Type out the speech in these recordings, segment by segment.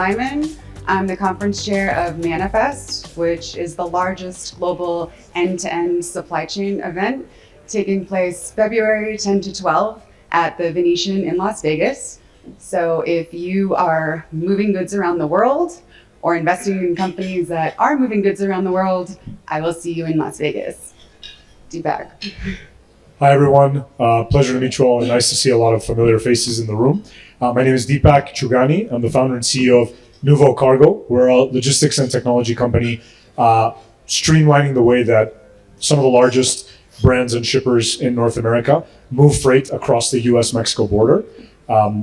Simon. I'm the conference chair of Manifest, which is the largest global end-to-end supply chain event taking place February 10 to 12 at the Venetian in Las Vegas. So if you are moving goods around the world or investing in companies that are moving goods around the world, I will see you in Las Vegas. Deepak. Hi everyone, pleasure to meet you all and nice to see a lot of familiar faces in the room. My name is Deepak Chugani. I'm the founder and CEO of Nuvo Cargo. We're a logistics and technology company streamlining the way that some of the largest brands and shippers in North America move freight across the US-Mexico border.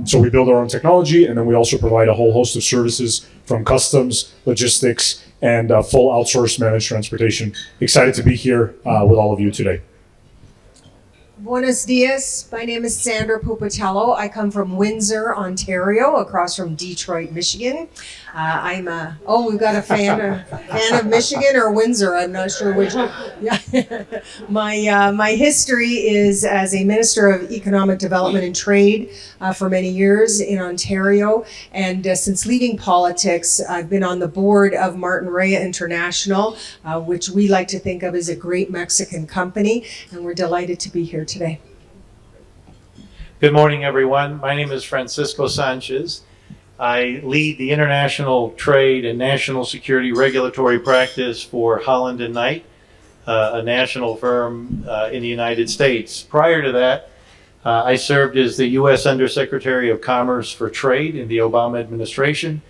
So we build our own technology, and then we also provide a whole host of services from customs, logistics, and full outsourced managed transportation. Excited to be here with all of you today. Buenos dias. My name is Sandra Pupatello. I come from Windsor, Ontario, across from Detroit, Michigan. We've got a fan of Michigan or Windsor. I'm not sure which. Yeah. My history is as a Minister of Economic Development and Trade for many years in Ontario. And since leaving politics, I've been on the board of Martin Rea International, which we like to think of as a great Mexican company. And we're delighted to be here today. Good morning, everyone. My name is Francisco Sanchez. I lead the international trade and national security regulatory practice for Holland & Knight, a national firm in the United States. Prior to that, I served as the U.S. Undersecretary of Commerce for Trade in the Obama administration.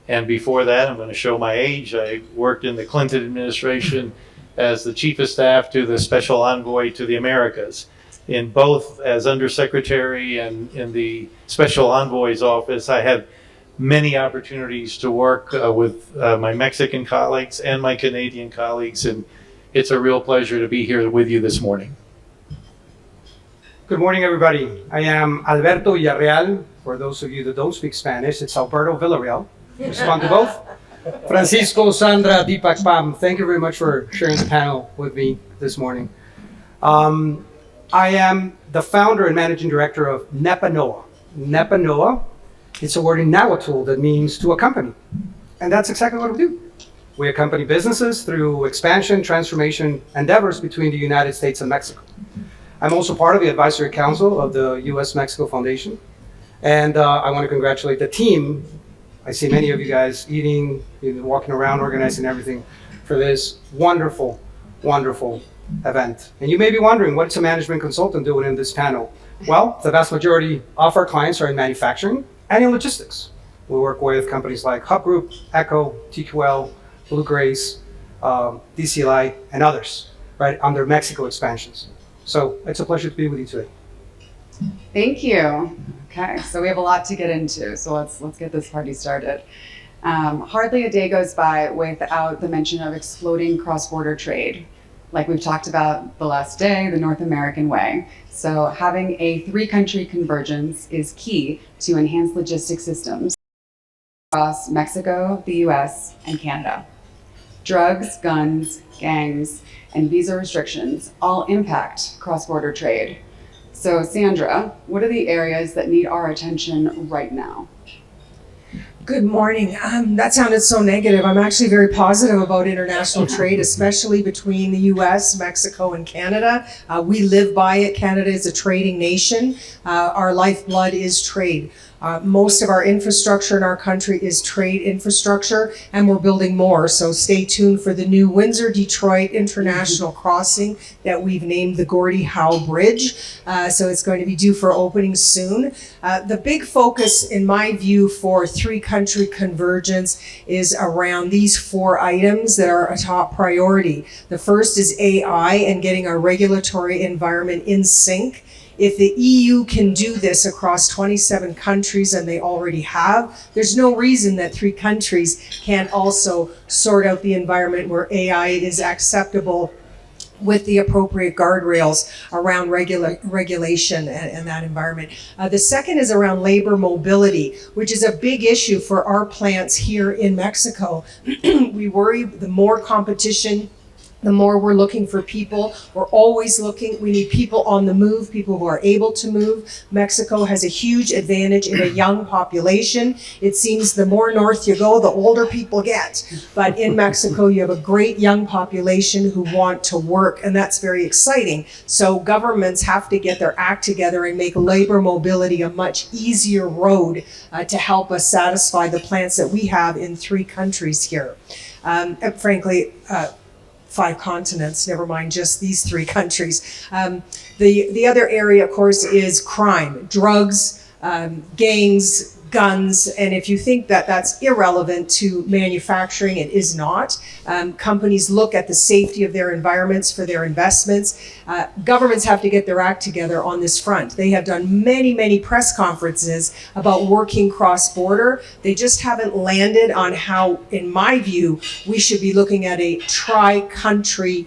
And before that, I'm going to show my age, I worked in the Clinton administration as the Chief of Staff to the Special Envoy to the Americas. In both as Undersecretary and in the Special Envoy's office, I had many opportunities to work with my Mexican colleagues and my Canadian colleagues, and it's a real pleasure to be here with you this morning. Good morning, everybody. I am Alberto Villarreal. For those of you that don't speak Spanish, it's Alberto Villarreal. Respond to both. Francisco, Sandra, Deepak, Pam, thank you very much for sharing the panel with me this morning. I am the founder and managing director of Nepanoa. Nepanoa, it's a word in Nahuatl that means to accompany. And that's exactly what we do. We accompany businesses through expansion, transformation endeavors between the United States and Mexico. I'm also part of the advisory council of the U.S.-Mexico Foundation. And I want to congratulate the team. I see many of you guys eating, walking around, organizing everything for this wonderful, wonderful event. And you may be wondering, what's a management consultant doing in this panel? Well, the vast majority of our clients are in manufacturing and in logistics. We work with companies like Hub Group, Echo, TQL, Blue Grace, DCLI, and others, right, on their Mexico expansions. So it's a pleasure to be with you today. Thank you. Okay, so we have a lot to get into, so let's get this party started. Hardly a day goes by without the mention of exploding cross-border trade. Like we've talked about the last day, the North American way. So having a three-country convergence is key to enhance logistics systems across Mexico, the US, and Canada. Drugs, guns, gangs, and visa restrictions all impact cross-border trade. So Sandra, what are the areas that need our attention right now? Good morning. That sounded so negative. I'm actually very positive about international trade, especially between the US, Mexico, and Canada. We live by it. Canada is a trading nation. Our lifeblood is trade. Most of our infrastructure in our country is trade infrastructure, and we're building more. So stay tuned for the new Windsor-Detroit International Crossing that we've named the Gordie Howe Bridge. So it's going to be due for opening soon. The big focus, in my view, for three-country convergence is around these four items that are a top priority. The first is AI and getting our regulatory environment in sync. If the EU can do this across 27 countries, and they already have, there's no reason that three countries can't also sort out the environment where AI is acceptable with the appropriate guardrails around regulation and that environment. The second is around labor mobility, which is a big issue for our plants here in Mexico. We worry the more competition the more we're looking for people. We're always looking. We need people on the move, people who are able to move. Mexico has a huge advantage in a young population. It seems the more north you go, the older people get. But in Mexico, you have a great young population who want to work, and that's very exciting. So governments have to get their act together and make labor mobility a much easier road to help us satisfy the plants that we have in 3 countries here. And frankly, 5 continents, never mind just these 3 countries. The other area, of course, is crime, drugs, gangs, guns, and if you think that that's irrelevant to manufacturing, it is not. Companies look at the safety of their environments for their investments. Governments have to get their act together on this front. They have done many, many press conferences about working cross-border. They just haven't landed on how, in my view, we should be looking at a tri-country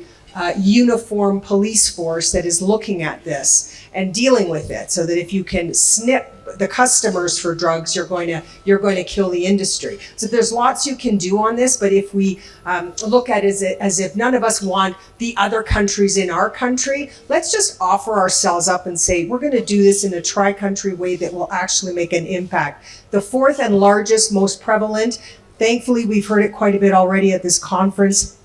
uniform police force that is looking at this and dealing with it, so that if you can snip the customers for drugs, you're going to kill the industry. So there's lots you can do on this, but if we look at it as if none of us want the other countries in our country, let's just offer ourselves up and say, we're going to do this in a tri-country way that will actually make an impact. The 4th and largest, most prevalent, thankfully we've heard it quite a bit already at this conference,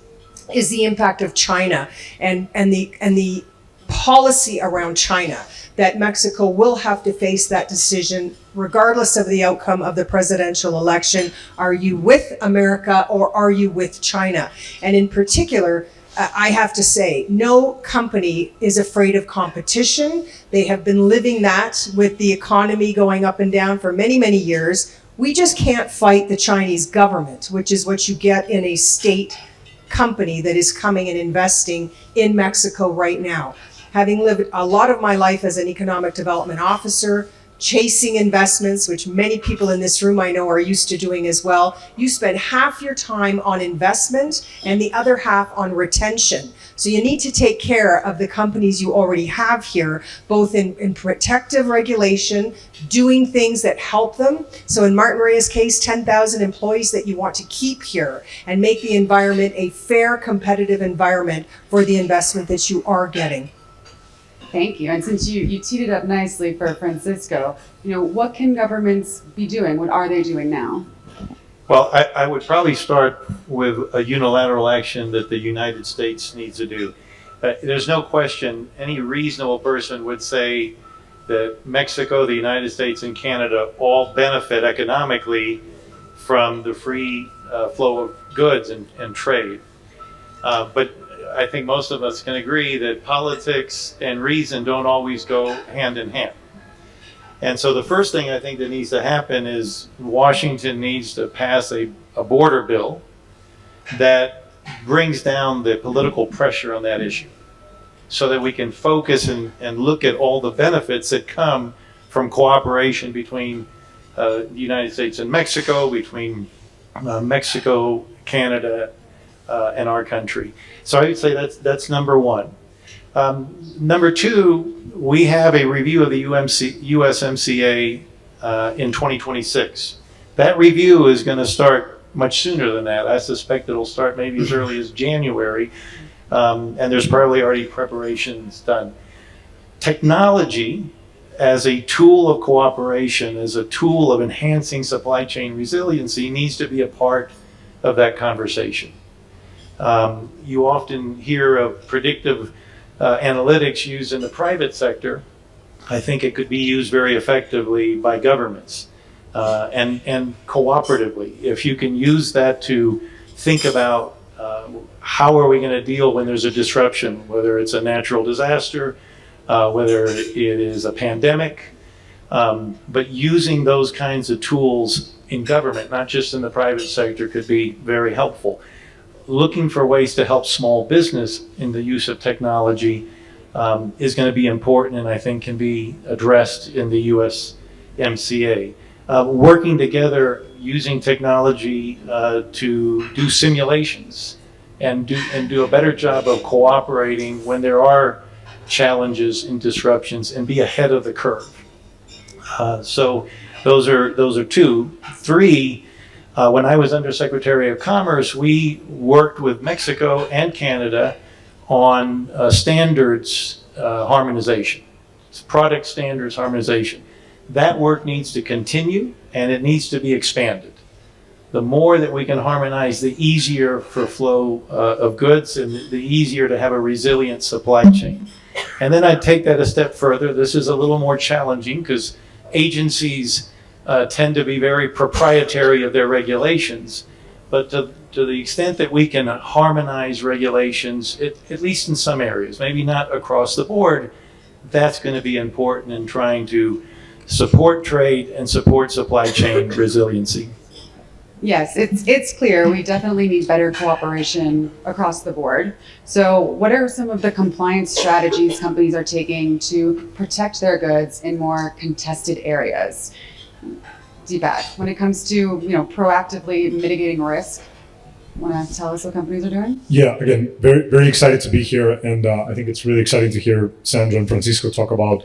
is the impact of China and the policy around China, that Mexico will have to face that decision regardless of the outcome of the presidential election. Are you with America or are you with China? And in particular, I have to say, no company is afraid of competition. They have been living that with the economy going up and down for many, many years. We just can't fight the Chinese government, which is what you get in a state company that is coming and investing in Mexico right now. Having lived a lot of my life as an economic development officer, chasing investments, which many people in this room I know are used to doing as well, you spend half your time on investment and the other half on retention. So you need to take care of the companies you already have here, both in protective regulation, doing things that help them. So in Martin Maria's case, 10,000 employees that you want to keep here and make the environment a fair, competitive environment for the investment that you are getting. Thank you. And since you teed it up nicely for Francisco, what can governments be doing? What are they doing now? Well, I would probably start with a unilateral action that the United States needs to do. There's no question any reasonable person would say that Mexico, the United States, and Canada all benefit economically from the free flow of goods and trade. But I think most of us can agree that politics and reason don't always go hand in hand. And so the first thing I think that needs to happen is Washington needs to pass a border bill that brings down the political pressure on that issue so that we can focus and look at all the benefits that come from cooperation between the United States and Mexico, between Mexico, Canada, and our country. So I would say that's number one. Number two, we have a review of the USMCA in 2026. That review is going to start much sooner than that. I suspect it'll start maybe as early as January, and there's probably already preparations done. Technology as a tool of cooperation, as a tool of enhancing supply chain resiliency, needs to be a part of that conversation. You often hear of predictive analytics used in the private sector. I think it could be used very effectively by governments and cooperatively. If you can use that to think about how are we going to deal when there's a disruption, whether it's a natural disaster, whether it is a pandemic, but using those kinds of tools in government, not just in the private sector, could be very helpful. Looking for ways to help small business in the use of technology is going to be important, and I think can be addressed in the USMCA. Working together using technology to do simulations and do a better job of cooperating when there are challenges and disruptions, and be ahead of the curve. So those are two. Three, When I was Undersecretary of Commerce, we worked with Mexico and Canada on standards harmonization, product standards harmonization. That work needs to continue and it needs to be expanded. The more that we can harmonize, the easier for flow of goods and the easier to have a resilient supply chain. And then I'd take that a step further. This is a little more challenging because agencies tend to be very proprietary of their regulations. But to the extent that we can harmonize regulations, at least in some areas, maybe not across the board, that's going to be important in trying to support trade and support supply chain resiliency. Yes, it's clear we definitely need better cooperation across the board. So what are some of the compliance strategies companies are taking to protect their goods in more contested areas? Deepak, when it comes to proactively mitigating risk, want to tell us what companies are doing? Yeah, again, very, very excited to be here. And I think it's really exciting to hear Sandra and Francisco talk about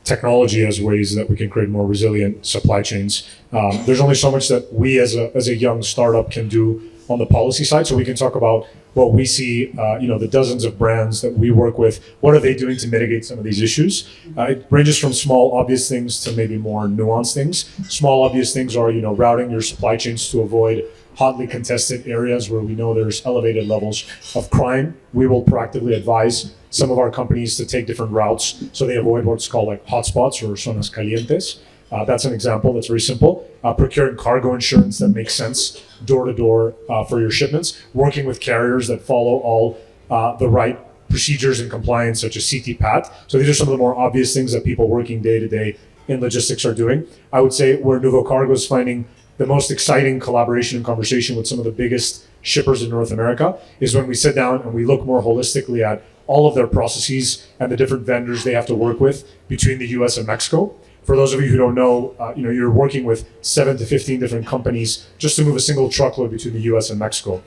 technology as ways that we can create more resilient supply chains. There's only so much that we as a young startup can do on the policy side. So we can talk about what we see, the dozens of brands that we work with, what are they doing to mitigate some of these issues? It ranges from small, obvious things to maybe more nuanced things. Small, obvious things are, routing your supply chains to avoid hotly contested areas where we know there's elevated levels of crime. We will proactively advise some of our companies to take different routes so they avoid what's called like hotspots or zonas calientes. That's an example that's very simple. Procuring cargo insurance that makes sense door to door for your shipments. Working with carriers that follow all the right procedures and compliance, such as CT-PAT. So these are some of the more obvious things that people working day to day in logistics are doing. I would say where Nuvo Cargo is finding the most exciting collaboration and conversation with some of the biggest shippers in North America is when we sit down and we look more holistically at all of their processes and the different vendors they have to work with between the US and Mexico. For those of you who don't know, you're working with 7 to 15 different companies just to move a single truckload between the US and Mexico.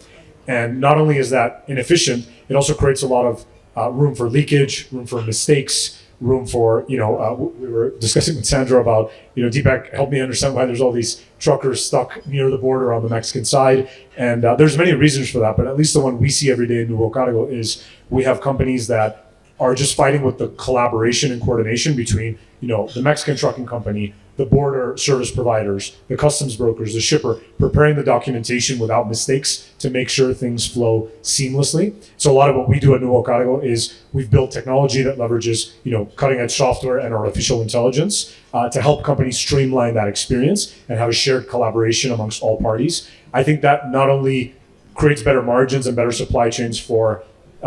And not only is that inefficient, it also creates a lot of room for leakage, room for mistakes, room for, we were discussing with Sandra about, Deepak helped me understand why there's all these truckers stuck near the border on the Mexican side. And there's many reasons for that, but at least the one we see every day in Nuvo Cargo is we have companies that are just fighting with the collaboration and coordination between, the Mexican trucking company, the border service providers, the customs brokers, the shipper, preparing the documentation without mistakes to make sure things flow seamlessly. So a lot of what we do at Nuvo Cargo is we've built technology that leverages, cutting edge software and artificial intelligence to help companies streamline that experience and have a shared collaboration amongst all parties. I think that not only creates better margins and better supply chains for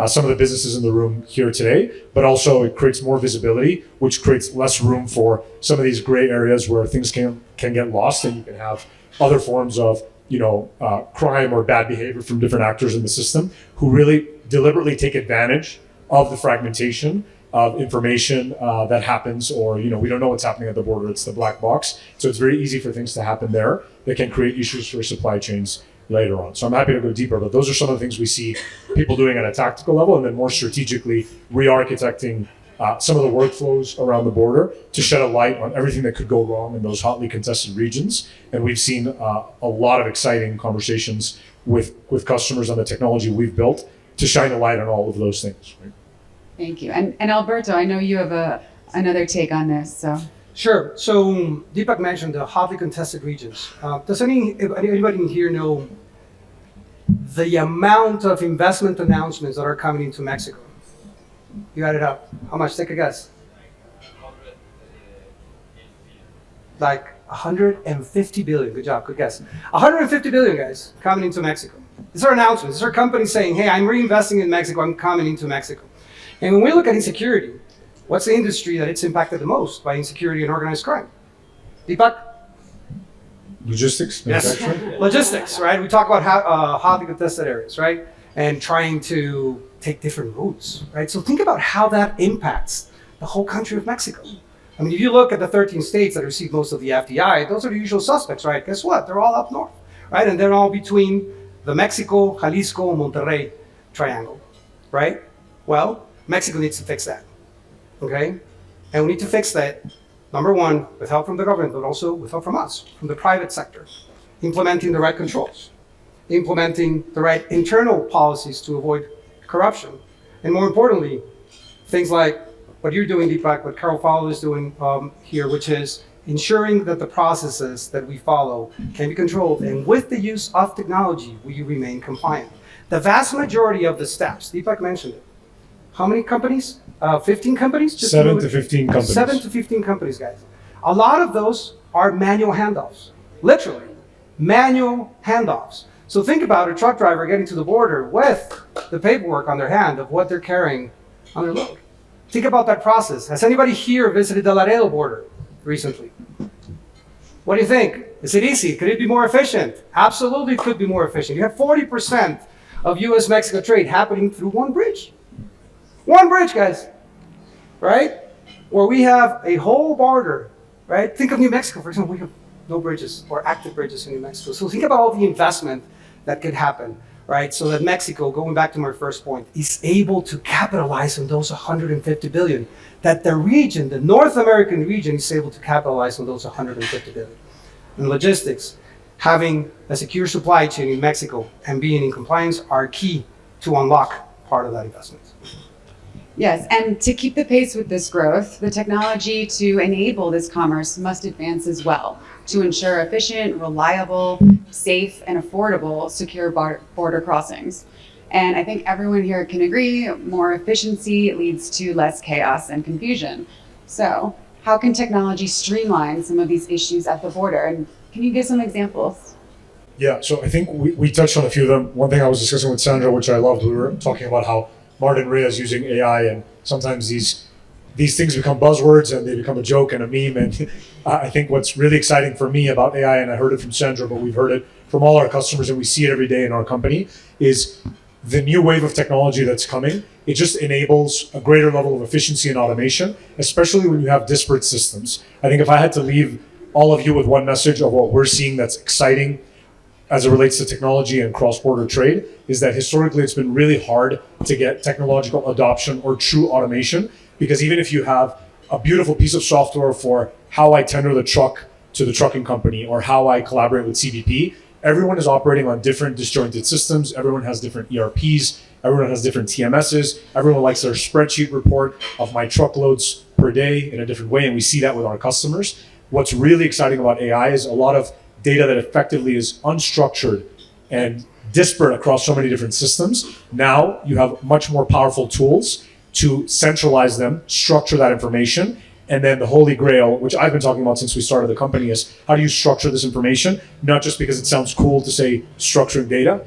some of the businesses in the room here today, but also it creates more visibility, which creates less room for some of these gray areas where things can get lost, and you can have other forms of crime or bad behavior from different actors in the system who really deliberately take advantage of the fragmentation of information that happens, or we don't know what's happening at the border. It's the black box, so it's very easy for things to happen there that can create issues for supply chains later on. So I'm happy to go deeper, but those are some of the things we see people doing at a tactical level, and then more strategically re-architecting some of the workflows around the border to shed a light on everything that could go wrong in those hotly contested regions. And we've seen a lot of exciting conversations with customers on the technology we've built to shine a light on all of those things. Right? Thank you. And Alberto, I know you have another take on this, so. Sure. So Deepak mentioned the hotly contested regions. Does anybody in here know the amount of investment announcements that are coming into Mexico? You add it up. How much? Take a guess. Like 150 billion. Good job. Good guess. 150 billion, guys, coming into Mexico. These are announcements. These are companies saying, hey, I'm reinvesting in Mexico. I'm coming into Mexico. And when we look at insecurity, what's the industry that it's impacted the most by insecurity and organized crime? Deepak? Logistics? Yes. Logistics, right? We talk about hotly contested areas, right? And trying to take different routes, right? So think about how that impacts the whole country of Mexico. I mean, if you look at the 13 states that receive most of the FDI, those are the usual suspects, right? Guess what? They're all up north, right? And they're all between the Mexico, Jalisco, Monterrey triangle, right? Well, Mexico needs to fix that. Okay? And we need to fix that, number one, with help from the government, but also with help from us, from the private sector. implementing the right controls, implementing the right internal policies to avoid corruption, and more importantly, things like what you're doing, Deepak, what Carol Fowler is doing here, which is ensuring that the processes that we follow can be controlled, and with the use of technology, we remain compliant. The vast majority of the steps, Deepak mentioned it. How many companies? 15 companies? 7 to 15 companies. 7 to 15 companies, guys. A lot of those are manual handoffs, literally manual handoffs. So think about a truck driver getting to the border with the paperwork on their hand of what they're carrying on their load. Think about that process. Has anybody here visited the Laredo border recently? What do you think? Is it easy? Could it be more efficient? Absolutely, it could be more efficient. You have 40% of U.S.-Mexico trade happening through one bridge. One bridge, guys, right? Where we have a whole border, right? Think of New Mexico, for example. We have no bridges or active bridges in New Mexico. So think about all the investment that could happen, right? So that Mexico, going back to my first point, is able to capitalize on those 150 billion. That the region, the North American region, is able to capitalize on those 150 billion. And logistics, having a secure supply chain in Mexico and being in compliance are key to unlock part of that investment. Yes, and to keep the pace with this growth, the technology to enable this commerce must advance as well to ensure efficient, reliable, safe, and affordable secure border crossings. And I think everyone here can agree, more efficiency leads to less chaos and confusion. So how can technology streamline some of these issues at the border? And can you give some examples? Yeah, so I think we touched on a few of them. One thing I was discussing with Sandra, which I loved, we were talking about how Martin Rea is using AI, and sometimes these things become buzzwords and they become a joke and a meme. And I think what's really exciting for me about AI, and I heard it from Sandra, but we've heard it from all our customers and we see it every day in our company, is the new wave of technology that's coming. It just enables a greater level of efficiency and automation, especially when you have disparate systems. I think if I had to leave all of you with one message of what we're seeing that's exciting as it relates to technology and cross-border trade, is that historically it's been really hard to get technological adoption or true automation, because even if you have a beautiful piece of software for how I tender the truck to the trucking company or how I collaborate with CBP, everyone is operating on different disjointed systems. Everyone has different ERPs. Everyone has different TMSs. Everyone likes their spreadsheet report of my truckloads per day in a different way, and we see that with our customers. What's really exciting about AI is a lot of data that effectively is unstructured and disparate across so many different systems. Now you have much more powerful tools to centralize them, structure that information, and then the holy grail, which I've been talking about since we started the company, is how do you structure this information? Not just because it sounds cool to say structuring data,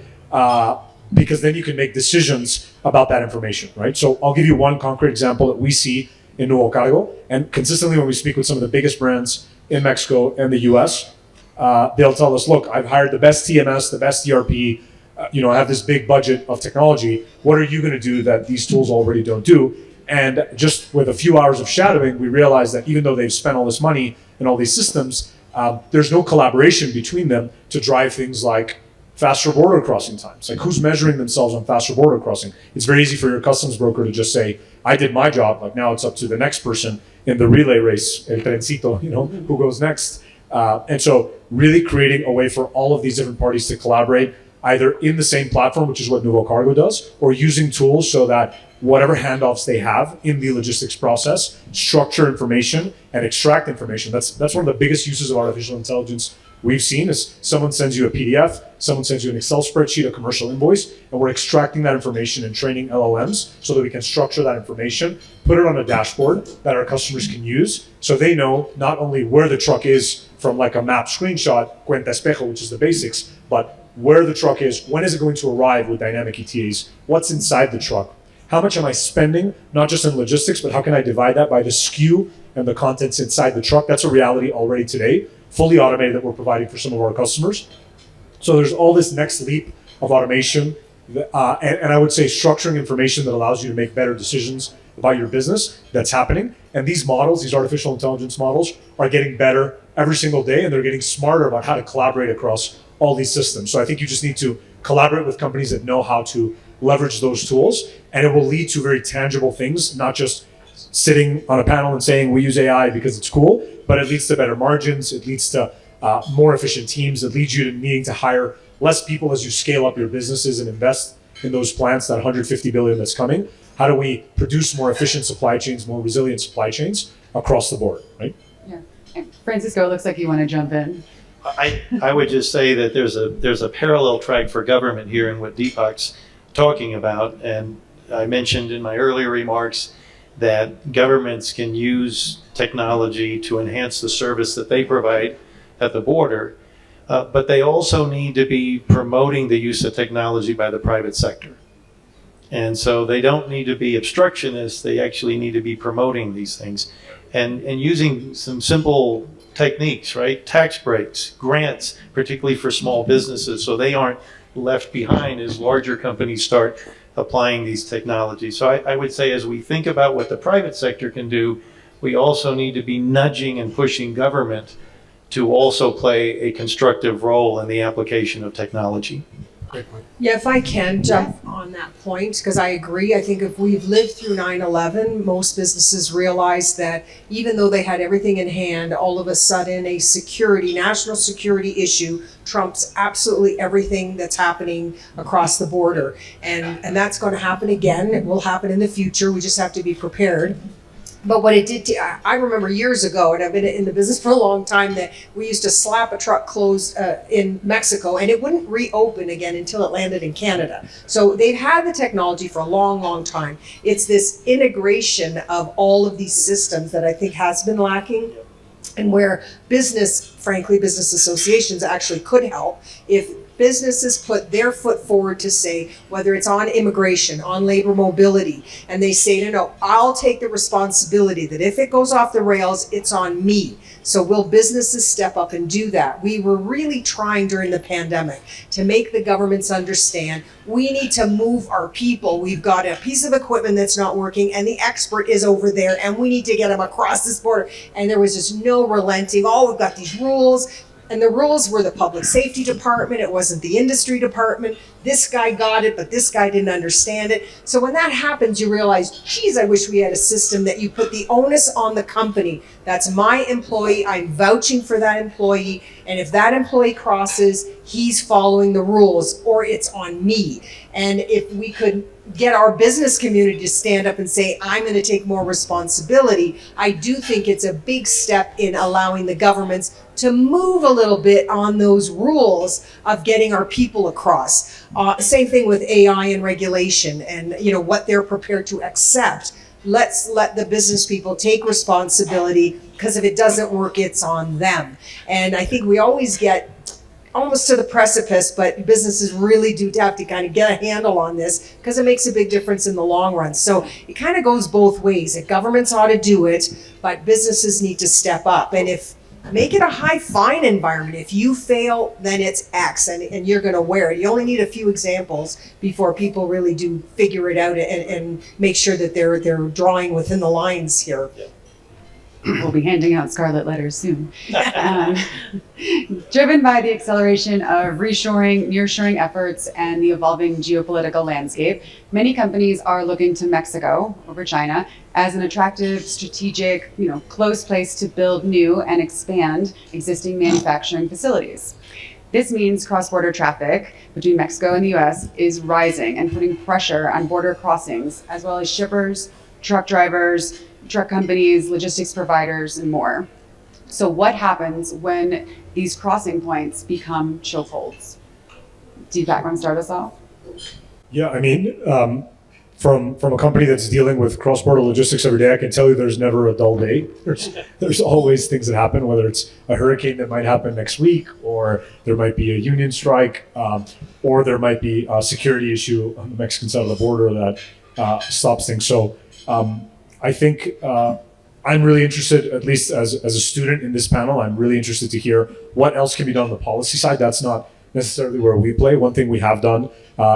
because then you can make decisions about that information, right? So I'll give you one concrete example that we see in Nuevo Cargo, and consistently when we speak with some of the biggest brands in Mexico and the US, they'll tell us, look, I've hired the best TMS, the best ERP, I have this big budget of technology. What are you going to do that these tools already don't do? And just with a few hours of shadowing, we realized that even though they've spent all this money in all these systems, there's no collaboration between them to drive things like faster border crossing times. Like, who's measuring themselves on faster border crossing? It's very easy for your customs broker to just say, I did my job. Like, now it's up to the next person in the relay race, el trencito, who goes next. And so really creating a way for all of these different parties to collaborate either in the same platform, which is what Nuevo Cargo does, or using tools so that whatever handoffs they have in the logistics process, structure information and extract information. That's one of the biggest uses of artificial intelligence we've seen is someone sends you a PDF, someone sends you an Excel spreadsheet, a commercial invoice, and we're extracting that information and training LLMs so that we can structure that information, put it on a dashboard that our customers can use so they know not only where the truck is from like a map screenshot, cuenta espejo, which is the basics, but where the truck is, when is it going to arrive with dynamic ETAs, what's inside the truck, how much am I spending, not just in logistics, but how can I divide that by the SKU and the contents inside the truck? That's a reality already today, fully automated, that we're providing for some of our customers. So there's all this next leap of automation, and I would say structuring information that allows you to make better decisions about your business that's happening. And these models, these artificial intelligence models, are getting better every single day, and they're getting smarter about how to collaborate across all these systems. So I think you just need to collaborate with companies that know how to leverage those tools, and it will lead to very tangible things, not just sitting on a panel and saying we use AI because it's cool, but it leads to better margins, it leads to more efficient teams that leads you to needing to hire less people as you scale up your businesses and invest in those plants, that 150 billion that's coming. How do we produce more efficient supply chains, more resilient supply chains across the board, right? Yeah. And Francisco, it looks like you want to jump in. I would just say that there's a parallel track for government here in what Deepak's talking about. And I mentioned in my earlier remarks that governments can use technology to enhance the service that they provide at the border, but they also need to be promoting the use of technology by the private sector. And so they don't need to be obstructionists, they actually need to be promoting these things and using some simple techniques, right? Tax breaks, grants, particularly for small businesses, so they aren't left behind as larger companies start applying these technologies. So I would say as we think about what the private sector can do, we also need to be nudging and pushing government to also play a constructive role in the application of technology. Great point. Yeah, if I can jump on that point, because I agree. I think if we've lived through 9/11, most businesses realized that even though they had everything in hand, all of a sudden a national security issue trumps absolutely everything that's happening across the border. And that's going to happen again. It will happen in the future. We just have to be prepared. But what it did, I remember years ago, and I've been in the business for a long time, that we used to slap a truck closed in Mexico and it wouldn't reopen again until it landed in Canada. So they've had the technology for a long, long time. It's this integration of all of these systems that I think has been lacking, and where frankly, business associations actually could help if businesses put their foot forward to say, whether it's on immigration, on labor mobility, and they say, no, I'll take the responsibility that if it goes off the rails, it's on me. So will businesses step up and do that? We were really trying during the pandemic to make the governments understand we need to move our people. We've got a piece of equipment that's not working and the expert is over there and we need to get them across this border. And there was just no relenting. Oh, we've got these rules. And the rules were the public safety department. It wasn't the industry department. This guy got it, but this guy didn't understand it. So when that happens, you realize, geez, I wish we had a system that you put the onus on the company. That's my employee. I'm vouching for that employee. And if that employee crosses, he's following the rules, or it's on me. And if we could get our business community to stand up and say, I'm going to take more responsibility, I do think it's a big step in allowing the governments to move a little bit on those rules of getting our people across. Same thing with AI and regulation and what they're prepared to accept. Let's let the business people take responsibility, because if it doesn't work, it's on them. And I think we always get almost to the precipice, but businesses really do have to kind of get a handle on this, because it makes a big difference in the long run. So it kind of goes both ways. The governments ought to do it, but businesses need to step up. And make it a high fine environment. If you fail, then it's X, and you're going to wear it. You only need a few examples before people really do figure it out and make sure that they're drawing within the lines here. Yeah. We'll be handing out scarlet letters soon. Driven by the acceleration of reshoring, nearshoring efforts, and the evolving geopolitical landscape, many companies are looking to Mexico over China as an attractive, strategic, close place to build new and expand existing manufacturing facilities. This means cross-border traffic between Mexico and the US is rising and putting pressure on border crossings, as well as shippers, truck drivers, truck companies, logistics providers, and more. So what happens when these crossing points become chokeholds? Deepak, want to start us off? Yeah, I mean, from a company that's dealing with cross-border logistics every day, I can tell you there's never a dull day. There's always things that happen, whether it's a hurricane that might happen next week, or there might be a union strike, or there might be a security issue on the Mexican side of the border that stops things. So I think I'm really interested, at least as a student in this panel, I'm really interested to hear what else can be done on the policy side. That's not necessarily where we play. One thing we have done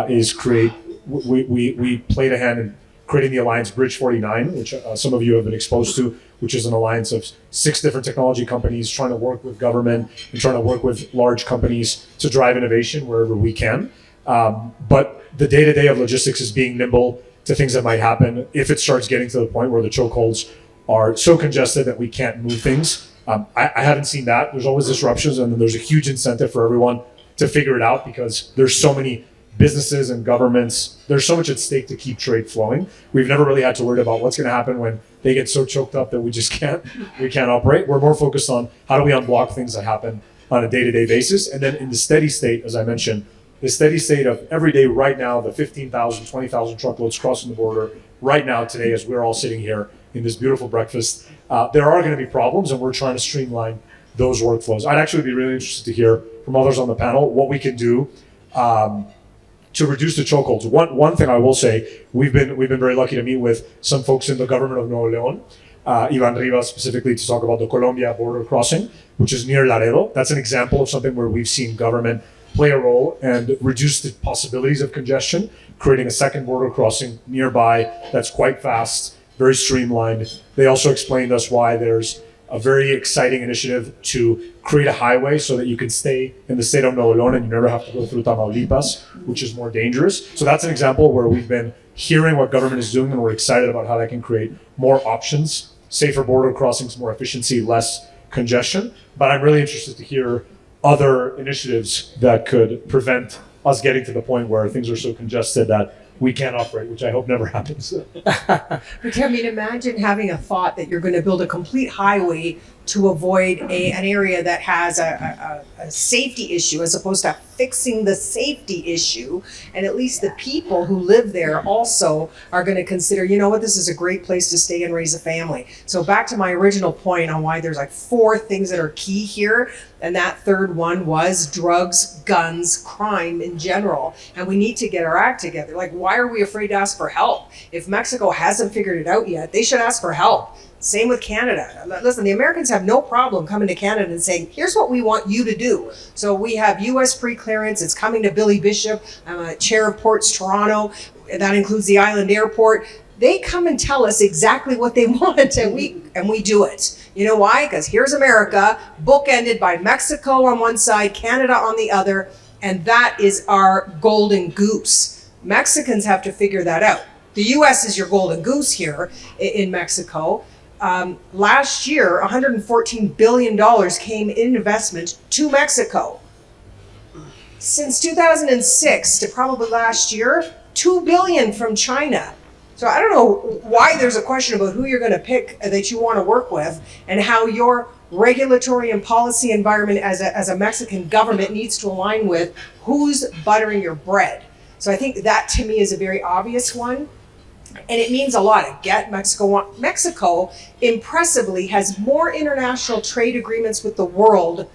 is we played a hand in creating the alliance Bridge 49, which some of you have been exposed to, which is an alliance of 6 different technology companies trying to work with government and trying to work with large companies to drive innovation wherever we can. But the day-to-day of logistics is being nimble to things that might happen if it starts getting to the point where the chokeholds are so congested that we can't move things. I haven't seen that. There's always disruptions, and then there's a huge incentive for everyone to figure it out because there's so many businesses and governments. There's so much at stake to keep trade flowing. We've never really had to worry about what's going to happen when they get so choked up that we can't operate. We're more focused on how do we unblock things that happen on a day-to-day basis. And then in the steady state, as I mentioned, the steady state of every day right now, the 15,000, 20,000 truckloads crossing the border right now today as we're all sitting here in this beautiful breakfast, there are going to be problems, and we're trying to streamline those workflows. I'd actually be really interested to hear from others on the panel what we can do to reduce the chokeholds. One thing I will say, we've been very lucky to meet with some folks in the government of Nuevo León, Ivan Rivas specifically, to talk about the Colombia border crossing, which is near Laredo. That's an example of something where we've seen government play a role and reduce the possibilities of congestion, creating a second border crossing nearby that's quite fast, very streamlined. They also explained to us why there's a very exciting initiative to create a highway so that you can stay in the state of Nuevo León and you never have to go through Tamaulipas, which is more dangerous. So that's an example where we've been hearing what government is doing, and we're excited about how that can create more options, safer border crossings, more efficiency, less congestion. But I'm really interested to hear other initiatives that could prevent us getting to the point where things are so congested that we can't operate, which I hope never happens. But I mean, imagine having a thought that you're going to build a complete highway to avoid an area that has a safety issue, as opposed to fixing the safety issue. And at least the people who live there also are going to consider, you know what, this is a great place to stay and raise a family. So back to my original point on why there's like 4 things that are key here. And that third one was drugs, guns, crime in general. And we need to get our act together. Like, why are we afraid to ask for help? If Mexico hasn't figured it out yet, they should ask for help. Same with Canada. Listen, the Americans have no problem coming to Canada and saying, here's what we want you to do. So we have U.S. pre-clearance. It's coming to Billy Bishop. I'm a chair of Ports Toronto. That includes the Island Airport. They come and tell us exactly what they want, and we do it. You know why? Because here's America, bookended by Mexico on one side, Canada on the other, and that is our golden goose. Mexicans have to figure that out. The U.S. is your golden goose here in Mexico. Last year, $114 billion came in investment to Mexico. Since 2006 to probably last year, $2 billion from China. So I don't know why there's a question about who you're going to pick that you want to work with, and how your regulatory and policy environment as a Mexican government needs to align with who's buttering your bread. So I think that to me is a very obvious one. And it means a lot. I get Mexico impressively has more international trade agreements with the world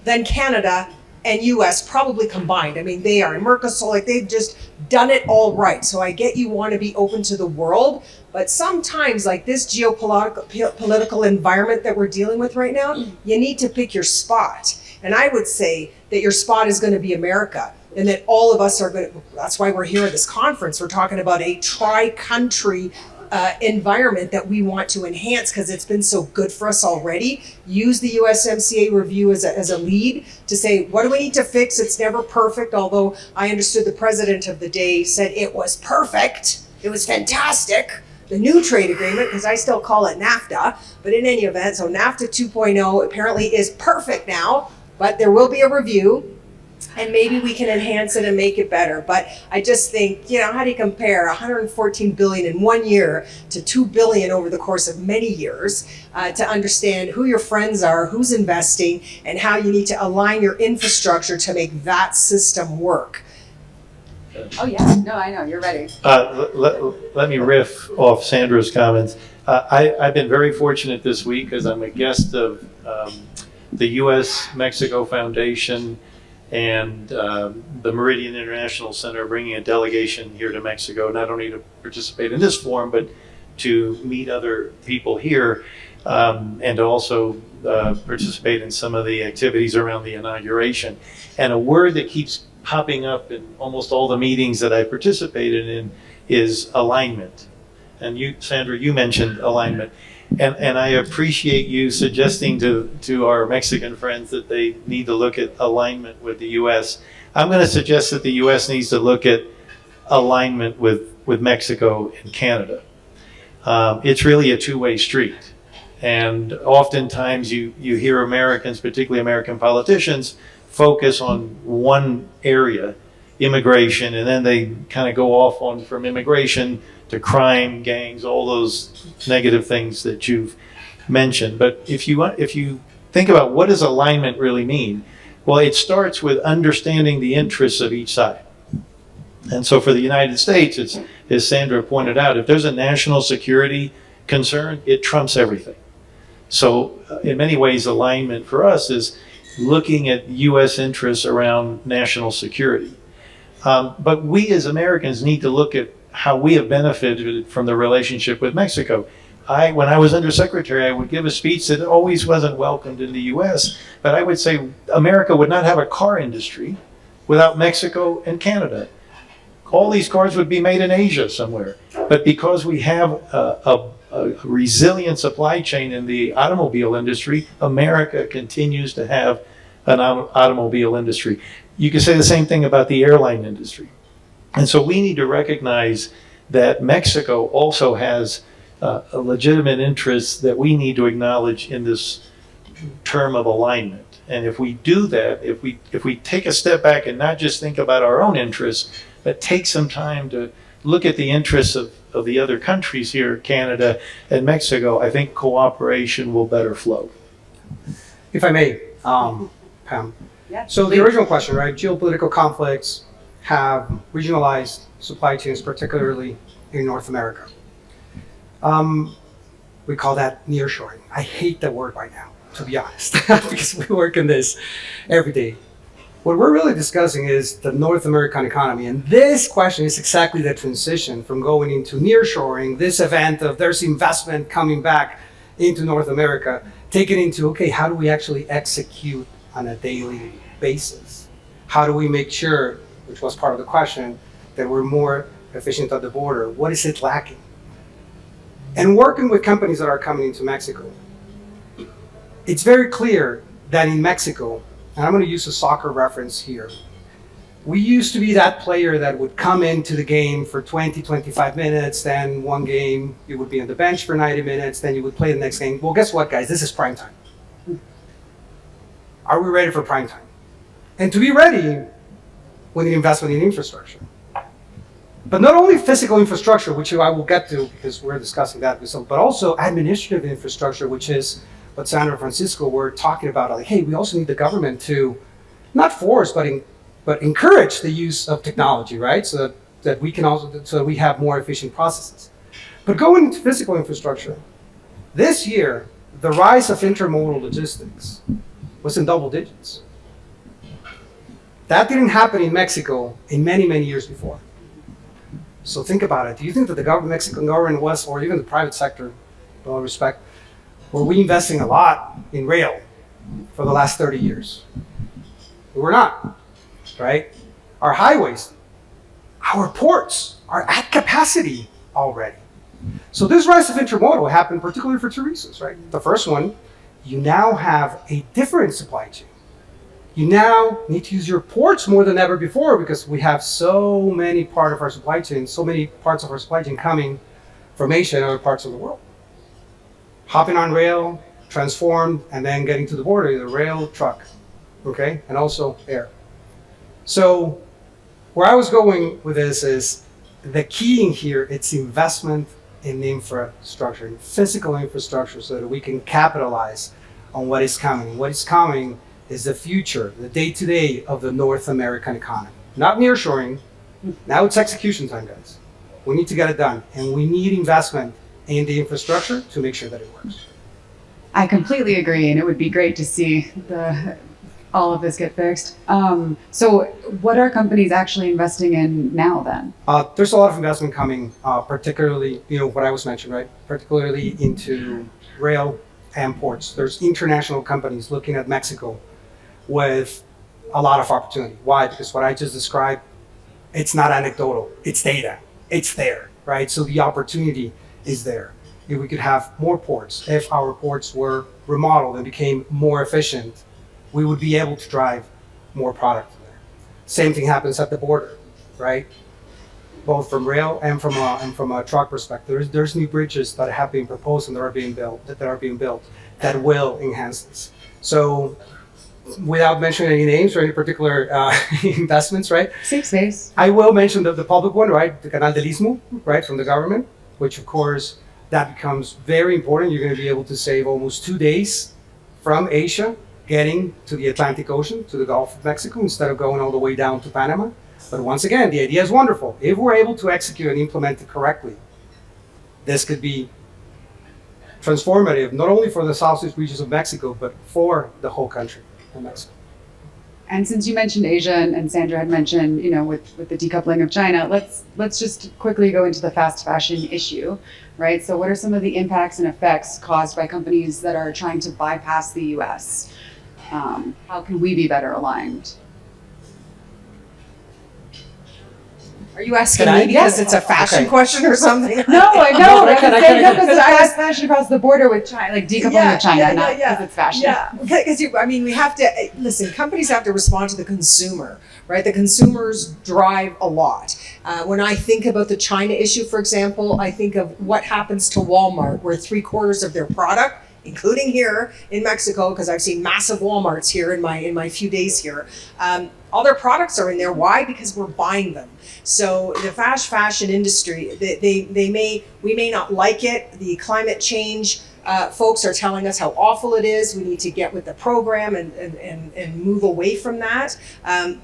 than Canada and US probably combined. I mean, they are in Mercosur, like they've just done it all right. So I get you want to be open to the world, but sometimes like this geopolitical environment that we're dealing with right now, you need to pick your spot. And I would say that your spot is going to be America. And that all of us are going to, that's why we're here at this conference. We're talking about a tri-country environment that we want to enhance because it's been so good for us already. Use the USMCA review as a lead to say, what do we need to fix? It's never perfect, although I understood the president of the day said it was perfect. It was fantastic. The new trade agreement, because I still call it NAFTA, but in any event, so NAFTA 2.0 apparently is perfect now, but there will be a review. And maybe we can enhance it and make it better. But I just think, you know, how do you compare 114 billion in 1 year to 2 billion over the course of many years to understand who your friends are, who's investing, and how you need to align your infrastructure to make that system work. Oh yeah, no, I know, you're ready. Let me riff off Sandra's comments. I've been very fortunate this week because I'm a guest of the U.S.-Mexico Foundation and the Meridian International Center, bringing a delegation here to Mexico, not only to participate in this forum, but to meet other people here and to also participate in some of the activities around the inauguration. And a word that keeps popping up in almost all the meetings that I participated in is alignment. And you, Sandra, you mentioned alignment. And I appreciate you suggesting to our Mexican friends that they need to look at alignment with the U.S. I'm going to suggest that the U.S. needs to look at alignment with Mexico and Canada. It's really a two-way street. And oftentimes you hear Americans, particularly American politicians, focus on one area, immigration, and then they kind of go off on from immigration to crime, gangs, all those negative things that you've mentioned. But if you think about what does alignment really mean, well, it starts with understanding the interests of each side. And so for the United States, it's, as Sandra pointed out, if there's a national security concern, it trumps everything. So in many ways, alignment for us is looking at U.S. interests around national security. But we as Americans need to look at how we have benefited from the relationship with Mexico. When I was undersecretary, I would give a speech that always wasn't welcomed in the U.S., but I would say America would not have a car industry without Mexico and Canada. All these cars would be made in Asia somewhere. But because we have a resilient supply chain in the automobile industry, America continues to have an automobile industry. You can say the same thing about the airline industry. And so we need to recognize that Mexico also has a legitimate interest that we need to acknowledge in this term of alignment. And if we do that, if we take a step back and not just think about our own interests, but take some time to look at the interests of the other countries here, Canada and Mexico, I think cooperation will better flow. If I may, Pam. Yeah, So please. the original question, right? Geopolitical conflicts have regionalized supply chains, particularly in North America. We call that nearshoring. I hate that word right now, to be honest, because we work in this every day. What we're really discussing is the North American economy. And this question is exactly the transition from going into nearshoring, this event of there's investment coming back into North America, taken into, okay, how do we actually execute on a daily basis? How do we make sure, which was part of the question, that we're more efficient at the border? What is it lacking? And working with companies that are coming into Mexico, it's very clear that in Mexico, and I'm going to use a soccer reference here, we used to be that player that would come into the game for 20, 25 minutes, then one game, you would be on the bench for 90 minutes, then you would play the next game. Well, guess what, guys? This is prime time. Are we ready for prime time? And to be ready, we need investment in infrastructure. But not only physical infrastructure, which I will get to because we're discussing that, but also administrative infrastructure, which is what Sandra and Francisco were talking about. Like, hey, we also need the government to not force, but encourage the use of technology, right? So that we can also, so that we have more efficient processes. But going into physical infrastructure, this year, the rise of intermodal logistics was in double digits. That didn't happen in Mexico in many, many years before. So think about it. Do you think that the Mexican government was, or even the private sector, with all respect, were we investing a lot in rail for the last 30 years? We were not, right? Our highways, our ports are at capacity already. So this rise of intermodal happened particularly for two reasons, right? The first one, you now have a different supply chain. You now need to use your ports more than ever before because we have so many parts of our supply chain coming from Asia and other parts of the world. Hopping on rail, transformed, and then getting to the border, either rail, truck, okay? And also air. So where I was going with this is the key in here, it's investment in infrastructure, in physical infrastructure, so that we can capitalize on what is coming. What is coming is the future, the day-to-day of the North American economy. Not nearshoring. Now it's execution time, guys. We need to get it done, and we need investment in the infrastructure to make sure that it works. I completely agree, and it would be great to see all of this get fixed. So what are companies actually investing in now then? There's a lot of investment coming, particularly, what I was mentioning, right? Particularly into rail and ports. There's international companies looking at Mexico with a lot of opportunity. Why? Because what I just described, it's not anecdotal, it's data, it's there, right? So the opportunity is there. If we could have more ports, if our ports were remodeled and became more efficient, we would be able to drive more product there. Same thing happens at the border, right? both from rail and from a truck perspective. There's new bridges that have been proposed and that are being built that will enhance this. So, without mentioning any names or any particular investments, right? Safe space. I will mention the public one, right? The Canal del Istmo, right, from the government, which of course that becomes very important. You're going to be able to save almost 2 days from Asia getting to the Atlantic Ocean, to the Gulf of Mexico, instead of going all the way down to Panama. But once again, the idea is wonderful. If we're able to execute and implement it correctly, this could be transformative, not only for the southeast regions of Mexico, but for the whole country of Mexico. And since you mentioned Asia and Sandra had mentioned, with the decoupling of China, let's just quickly go into the fast fashion issue, right? So what are some of the impacts and effects caused by companies that are trying to bypass the US? How can we be better aligned? Are you asking Can I- me because Yes. it's a fashion Okay. question or something? No, I know. No, can I- Because it's fast fashion across the border with China, like decoupling of China, not because it's fashion. Yeah, because we have to listen. Companies have to respond to the consumer, right? The consumers drive a lot. When I think about the China issue, for example, I think of what happens to Walmart, where 3/4 of their product, including here in Mexico, because I've seen massive Walmarts here in my few days here. All their products are in there. Why? Because we're buying them. So the fast fashion industry, we may not like it. The climate change folks are telling us how awful it is. We need to get with the program and move away from that.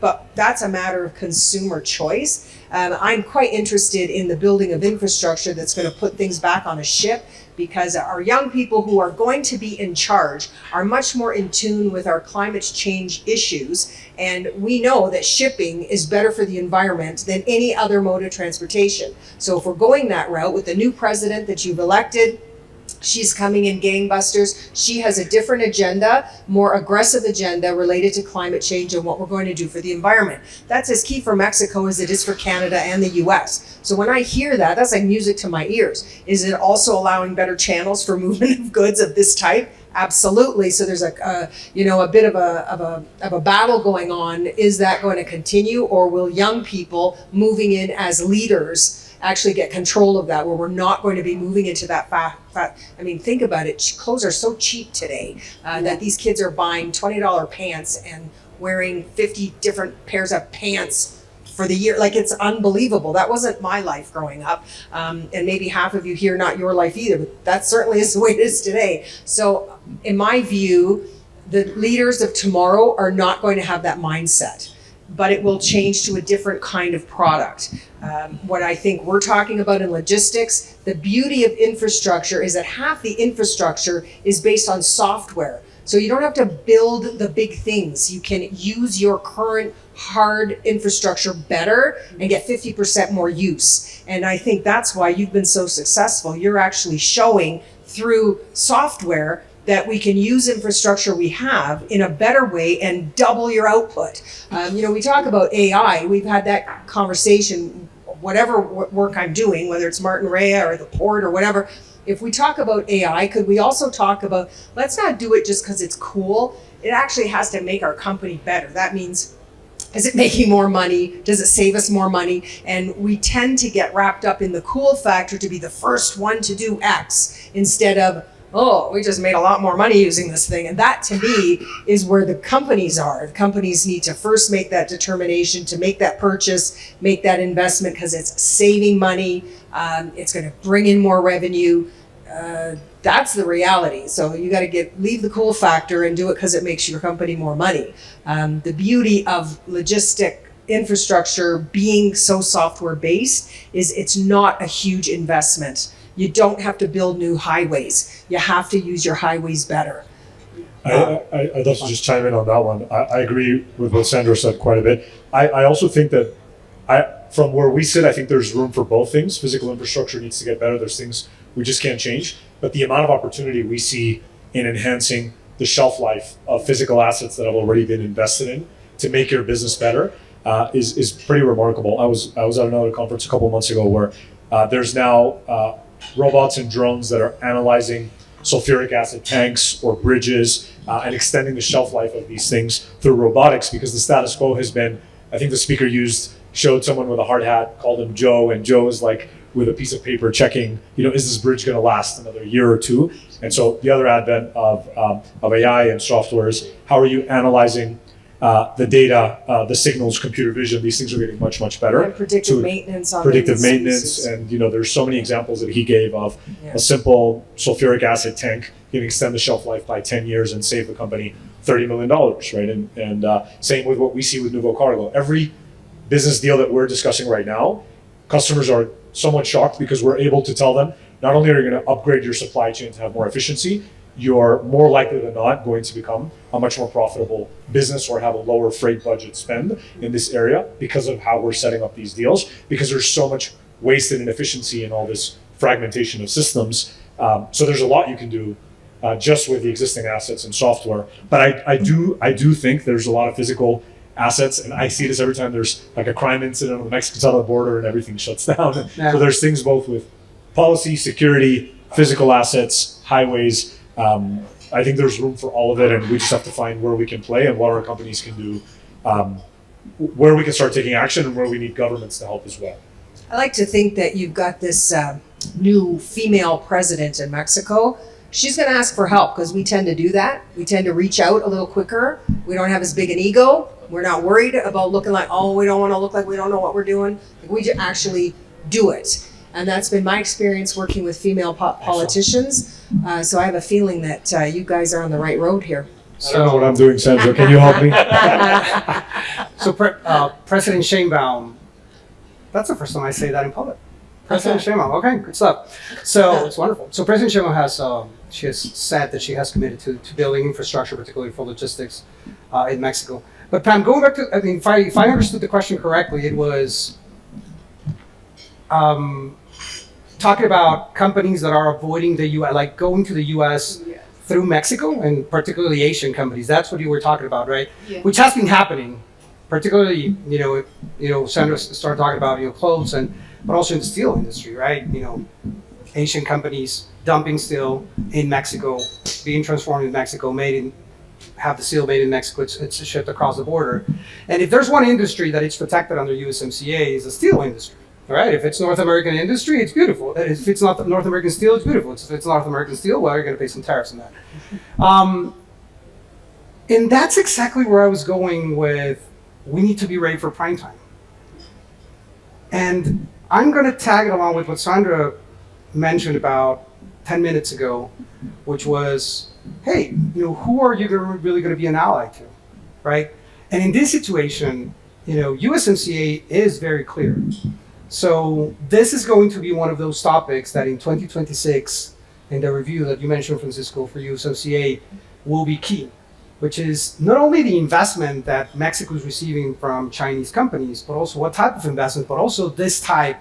But that's a matter of consumer choice. I'm quite interested in the building of infrastructure that's going to put things back on a ship, because our young people who are going to be in charge are much more in tune with our climate change issues. And we know that shipping is better for the environment than any other mode of transportation. So if we're going that route with the new president that you've elected, she's coming in gangbusters. She has a different agenda, more aggressive agenda related to climate change and what we're going to do for the environment. That's as key for Mexico as it is for Canada and the US. So when I hear that, that's like music to my ears. Is it also allowing better channels for movement of goods of this type? Absolutely. So there's a bit of a battle going on. Is that going to continue, or will young people moving in as leaders actually get control of that, where we're not going to be moving into that I mean, think about it. Clothes are so cheap today that these kids are buying $20 pants and wearing 50 different pairs of pants for the year. Like, it's unbelievable. That wasn't my life growing up. And maybe half of you here, not your life either, but that certainly is the way it is today. So in my view, the leaders of tomorrow are not going to have that mindset, but it will change to a different kind of product. What I think we're talking about in logistics, the beauty of infrastructure is that half the infrastructure is based on software. So you don't have to build the big things. You can use your current hard infrastructure better and get 50% more use. And I think that's why you've been so successful. You're actually showing through software that we can use infrastructure we have in a better way and double your output. We talk about AI. We've had that conversation, whatever work I'm doing, whether it's Martin Rea or the port or whatever. If we talk about AI, could we also talk about, let's not do it just because it's cool. It actually has to make our company better. That means, is it making more money? Does it save us more money? And we tend to get wrapped up in the cool factor to be the first one to do X instead of, oh, we just made a lot more money using this thing. And that, to me, is where the companies are. The companies need to first make that determination to make that purchase, make that investment, because it's saving money. It's going to bring in more revenue. That's the reality. So you got to leave the cool factor and do it because it makes your company more money. The beauty of logistic infrastructure being so software based is it's not a huge investment. You don't have to build new highways. You have to use your highways better. I'd love to just chime in on that one. I agree with what Sandra said quite a bit. I also think that from where we sit, I think there's room for both things. Physical infrastructure needs to get better. There's things we just can't change. But the amount of opportunity we see in enhancing the shelf life of physical assets that have already been invested in to make your business better is pretty remarkable. I was at another conference a couple of months ago where there's now robots and drones that are analyzing sulfuric acid tanks or bridges and extending the shelf life of these things through robotics, because the status quo has been, I think the speaker used showed someone with a hard hat, called him Joe, and Joe is like with a piece of paper checking, is this bridge going to last another year or two? And so the other advent of AI and software is how are you analyzing the data, the signals, computer vision? These things are getting much, much better. And predictive So maintenance on predictive these maintenance, species. and there's so many examples that he gave of Yeah. a simple sulfuric acid tank can extend the shelf life by 10 years and save the company $30 million, right? And same with what we see with Nuvo Cargo. Every business deal that we're discussing right now, customers are somewhat shocked because we're able to tell them, not only are you going to upgrade your supply chain to have more efficiency, you're more likely than not going to become a much more profitable business or have a lower freight budget spend in this area because of how we're setting up these deals, because there's so much wasted inefficiency in all this fragmentation of systems. So there's a lot you can do just with the existing assets and software. But I do think there's a lot of physical assets, and I see this every time there's like a crime incident on the Mexican side of the border and everything shuts down. Yeah. So there's things both with policy, security, physical assets, highways. I think there's room for all of it, and we just have to find where we can play and what our companies can do, where we can start taking action and where we need governments to help as well. I like to think that you've got this new female president in Mexico. She's going to ask for help because we tend to do that. We tend to reach out a little quicker. We don't have as big an ego. We're not worried about looking like, oh, we don't want to look like we don't know what we're doing. We actually do it. And that's been my experience working with female politicians. So I have a feeling that you guys are on the right road here. I don't know what I'm doing, Sandra. Can you help me? So President Sheinbaum, that's the first time I say that in public. President Sheinbaum, okay, good stuff. So it's wonderful. So President Sheinbaum has said that she has committed to building infrastructure, particularly for logistics in Mexico. But Pam, going back to, if I understood the question correctly, it was talking about companies that are avoiding the U.S., like going to the U.S. through Mexico, and particularly Asian companies. That's what you were talking about, right? Yeah. Which has been happening, particularly, Sandra started talking about, clothes, but also in the steel industry, right? Asian companies dumping steel in Mexico, being transformed in Mexico, have the steel made in Mexico, it's shipped across the border. And if there's one industry that is protected under USMCA, is the steel industry. Right? If it's North American industry, it's beautiful. If it's not North American steel, it's beautiful. If it's North American steel, well, you're going to pay some tariffs on that. And that's exactly where I was going with, we need to be ready for prime time. And I'm going to tag it along with what Sandra mentioned about 10 minutes ago, which was, hey, who are you really going to be an ally to, right? And in this situation, USMCA is very clear. So this is going to be one of those topics that in 2026, in the review that you mentioned, Francisco, for USMCA, will be key, which is not only the investment that Mexico is receiving from Chinese companies, but also what type of investment, but also this type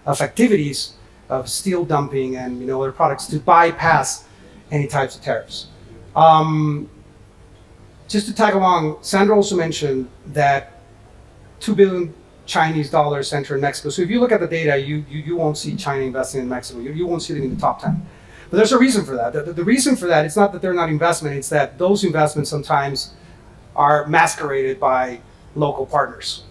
of activities of steel dumping and other products to bypass any types of tariffs. Just to tag along, Sandra also mentioned that 2 billion Chinese dollars enter in Mexico. So if you look at the data, you won't see China investing in Mexico. You won't see them in the top 10. But there's a reason for that. The reason for that, it's not that they're not investment, it's that those investments sometimes are masqueraded by local partners,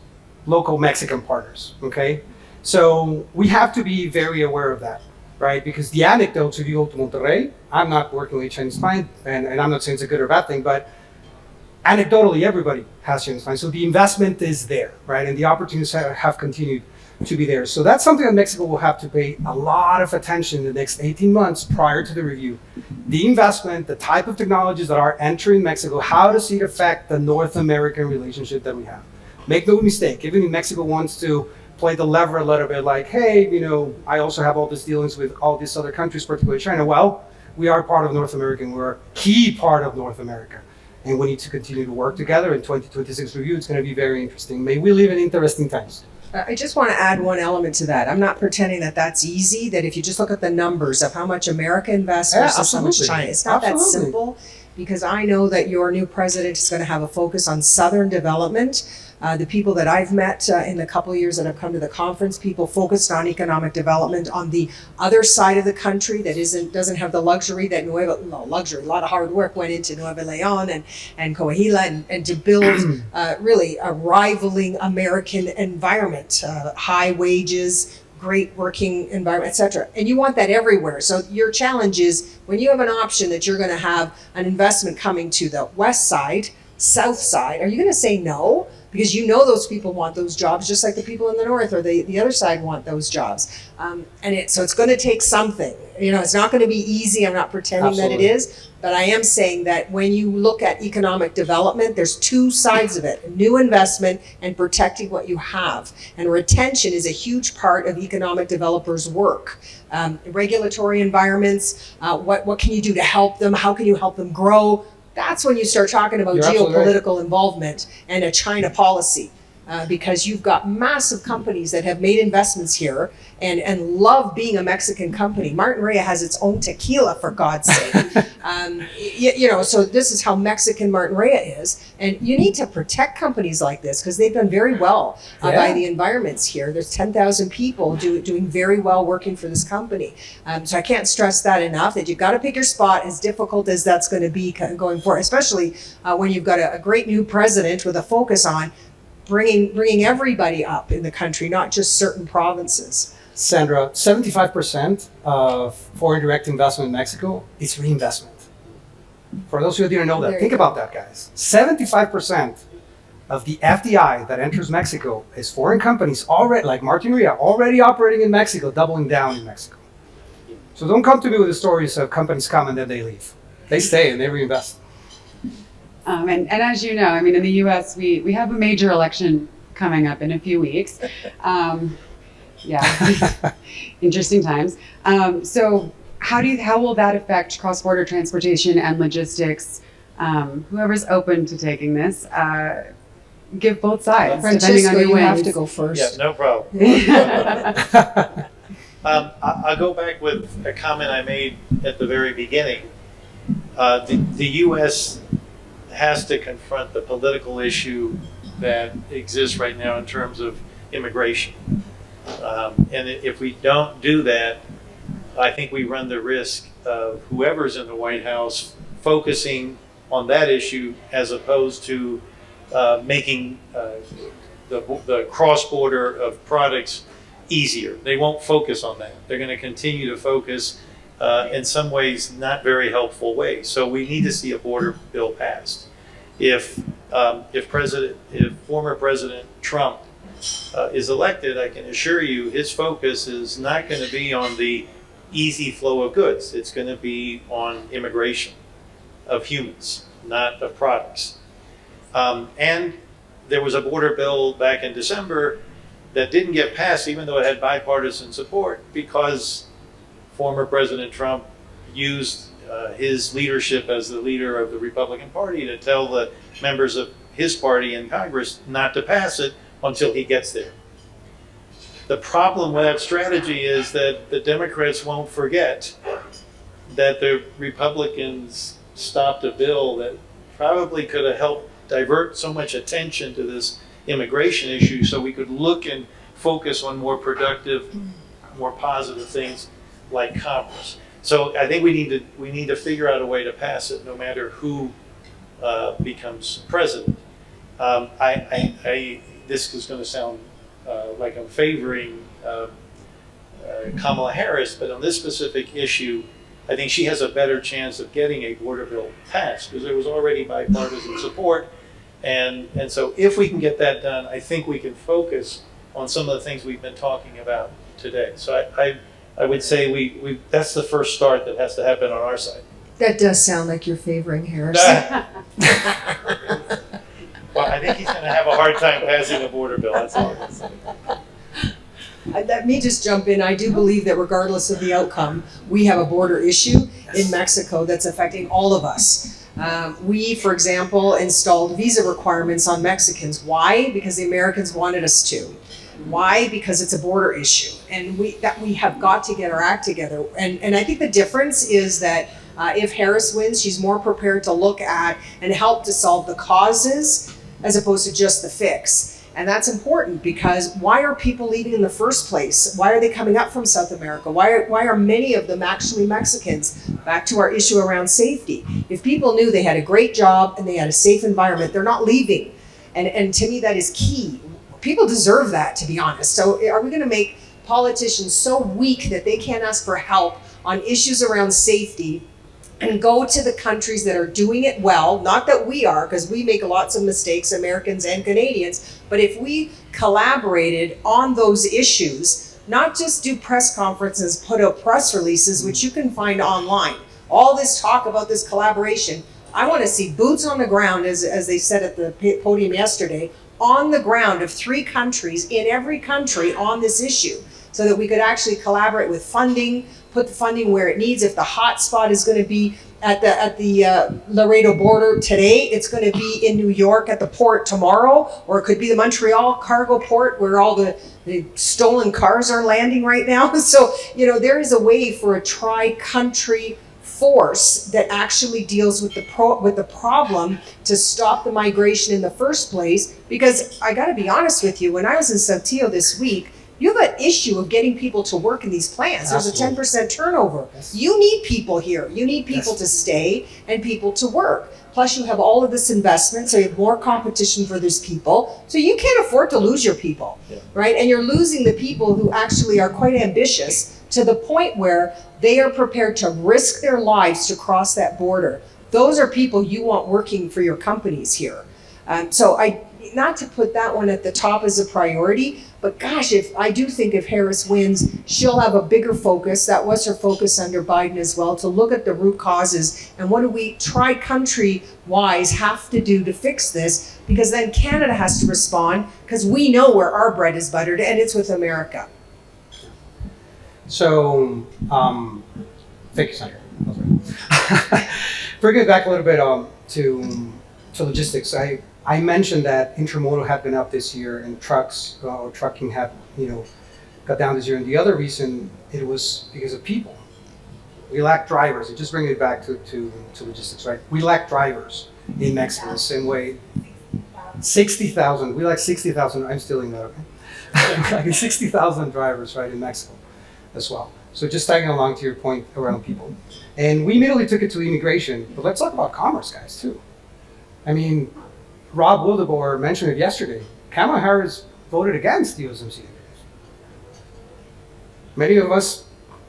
local Mexican partners, okay? So we have to be very aware of that, right? Because the anecdotes, if you go to Monterrey, I'm not working with a Chinese client, and I'm not saying it's a good or bad thing, but anecdotally, everybody has Chinese clients. So the investment is there, right? And the opportunities have continued to be there. So that's something that Mexico will have to pay a lot of attention in the next 18 months prior to the review. The investment, the type of technologies that are entering Mexico, how does it affect the North American relationship that we have? Make no mistake, even if Mexico wants to play the lever a little bit like, hey, I also have all these dealings with all these other countries, particularly China. Well, we are part of North America, and we're a key part of North America. And we need to continue to work together. In 2026 review, it's going to be very interesting. May we live in interesting times. I just want to add one element to that. I'm not pretending that that's easy, that if you just look at the numbers of how much America invests versus how much China, it's not that simple. because I know that your new president is going to have a focus on Southern development. The people that I've met in the couple of years that have come to the conference, people focused on economic development on the other side of the country that doesn't have the luxury that a lot of hard work went into Nueva Leon and Coahuila and to build really a rivaling American environment, high wages, great working environment, etc. And you want that everywhere. So your challenge is when you have an option that you're going to have an investment coming to the west side, south side, are you going to say no? Because you know those people want those jobs just like the people in the north or the other side want those jobs. So it's going to take something. It's not going to be easy. I'm not pretending that it is. But I am saying that when you look at economic development, there's two sides of it, new investment and protecting what you have. And retention is a huge part of economic developers' work. Regulatory environments, what can you do to help them? How can you help them grow? That's when you start talking about geopolitical involvement and a China policy. Because you've got massive companies that have made investments here and love being a Mexican company. Martin Rea has its own tequila, for God's sake. So this is how Mexican Martin Rea is. And you need to protect companies like this because they've done very well by the environments here. There's 10,000 people doing very well working for this company. So I can't stress that enough, that you've got to pick your spot, as difficult as that's going to be going forward, especially when you've got a great new president with a focus on bringing everybody up in the country, not just certain provinces. Sandra, 75% of foreign direct investment in Mexico is reinvestment. For those who didn't know that, think about that, guys. 75% of the FDI that enters Mexico is foreign companies already, like Martin Rea, already operating in Mexico, doubling down in Mexico. So don't come to me with the stories of companies come and then they leave. They stay and they reinvest. And as you know, in the U.S., we have a major election coming up in a few weeks. Interesting times. So how will that affect cross-border transportation and logistics? Whoever's open to taking this, give both sides, depending on Francisco, your you have wins. to go first. Yeah, no problem. I'll go back with a comment I made at the very beginning. The U.S. has to confront the political issue that exists right now in terms of immigration. And if we don't do that, I think we run the risk of whoever's in the White House focusing on that issue as opposed to making the cross-border of products easier. They won't focus on that. They're going to continue to focus in some ways not very helpful ways. So we need to see a border bill passed. If former President Trump is elected, I can assure you his focus is not going to be on the easy flow of goods. It's going to be on immigration of humans, not of products. And there was a border bill back in December that didn't get passed, even though it had bipartisan support, because former President Trump used his leadership as the leader of the Republican Party to tell the members of his party in Congress not to pass it until he gets there. The problem with that strategy is that the Democrats won't forget that the Republicans stopped a bill that probably could have helped divert so much attention to this immigration issue so we could look and focus on more productive, more positive things like commerce. So I think we need to figure out a way to pass it no matter who becomes president. This is going to sound like I'm favoring Kamala Harris, but on this specific issue, I think she has a better chance of getting a border bill passed because there was already bipartisan support. And so if we can get that done, I think we can focus on some of the things we've been talking about today. So I would say we that's the first start that has to happen on our side. That does sound like you're favoring Harris. Well, I think he's going to have a hard time passing a border bill. That's all I can say. Let me just jump in. I do believe that regardless of the outcome, we have a border issue in Mexico that's affecting all of us. We, for example, installed visa requirements on Mexicans. Why? Because the Americans wanted us to. Why? Because it's a border issue. And we have got to get our act together. And I think the difference is that If Harris wins, she's more prepared to look at and help to solve the causes as opposed to just the fix. And that's important because why are people leaving in the first place? Why are they coming up from South America? Why are many of them actually Mexicans? Back to our issue around safety. If people knew they had a great job and they had a safe environment, they're not leaving. And to me, that is key. People deserve that, to be honest. So are we going to make politicians so weak that they can't ask for help on issues around safety and go to the countries that are doing it well? Not that we are, because we make lots of mistakes, Americans and Canadians, but if we collaborated on those issues, not just do press conferences, put out press releases, which you can find online, all this talk about this collaboration, I want to see boots on the ground, as they said at the podium yesterday, on the ground of 3 countries in every country on this issue, so that we could actually collaborate with funding, put the funding where it needs. If the hot spot is going to be at the Laredo border today, it's going to be in New York at the port tomorrow, or it could be the Montreal cargo port where all the stolen cars are landing right now. So, there is a way for a tri-country force that actually deals with the problem to stop the migration in the first place. Because I got to be honest with you, when I was in Saltillo this week, you have an issue of getting people to work in these plants. There's a 10% turnover. Yes. You need people here. You need people to stay and people to work. Plus you have all of this investment, so you have more competition for these people. So you can't afford to lose your people, right? And you're losing the people who actually are quite ambitious to the point where they are prepared to risk their lives to cross that border. Those are people you want working for your companies here. So not to put that one at the top as a priority, but gosh, I do think if Harris wins, she'll have a bigger focus. That was her focus under Biden as well, to look at the root causes and what do we tri-country-wise have to do to fix this, because then Canada has to respond, because we know where our bread is buttered, and it's with America. So, thank you, Sandra. Bringing it back a little bit to logistics, I mentioned that intermodal had been up this year, and trucking had got down this year. And the other reason, it was because of people. We lack drivers. It just brings it back to logistics, right? We lack drivers in Mexico the same way. 60,000. We lack 60,000. I'm stealing that. Okay. Like 60,000 drivers, right, in Mexico as well. So just tagging along to your point around people. And we immediately took it to immigration, but let's talk about commerce, guys, too. I mean, Rob Wildeboer mentioned it yesterday. Kamala Harris voted against the USMCA. Many of us,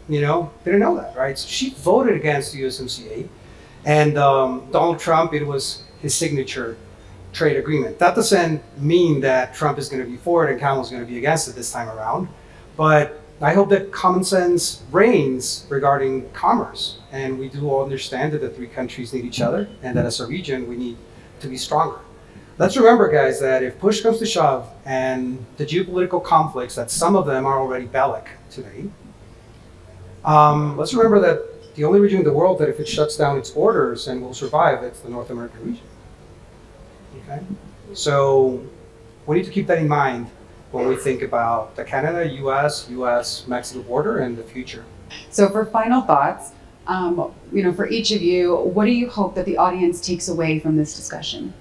didn't know that, right? So she voted against the USMCA, and Donald Trump, it was his signature trade agreement. That doesn't mean that Trump is going to be for it and Kamala's going to be against it this time around, but I hope that common sense reigns regarding commerce, and we do all understand that the 3 countries need each other, and that as a region we need to be stronger. Let's remember, guys, that if push comes to shove and the geopolitical conflicts, that some of them are already bellic today, let's remember that the only region in the world that if it shuts down its borders and will survive, it's the North American region. Okay? So we need to keep that in mind when we think about the Canada, US-Mexico border and the future. So for final thoughts, for each of you, what do you hope that the audience takes away from this discussion?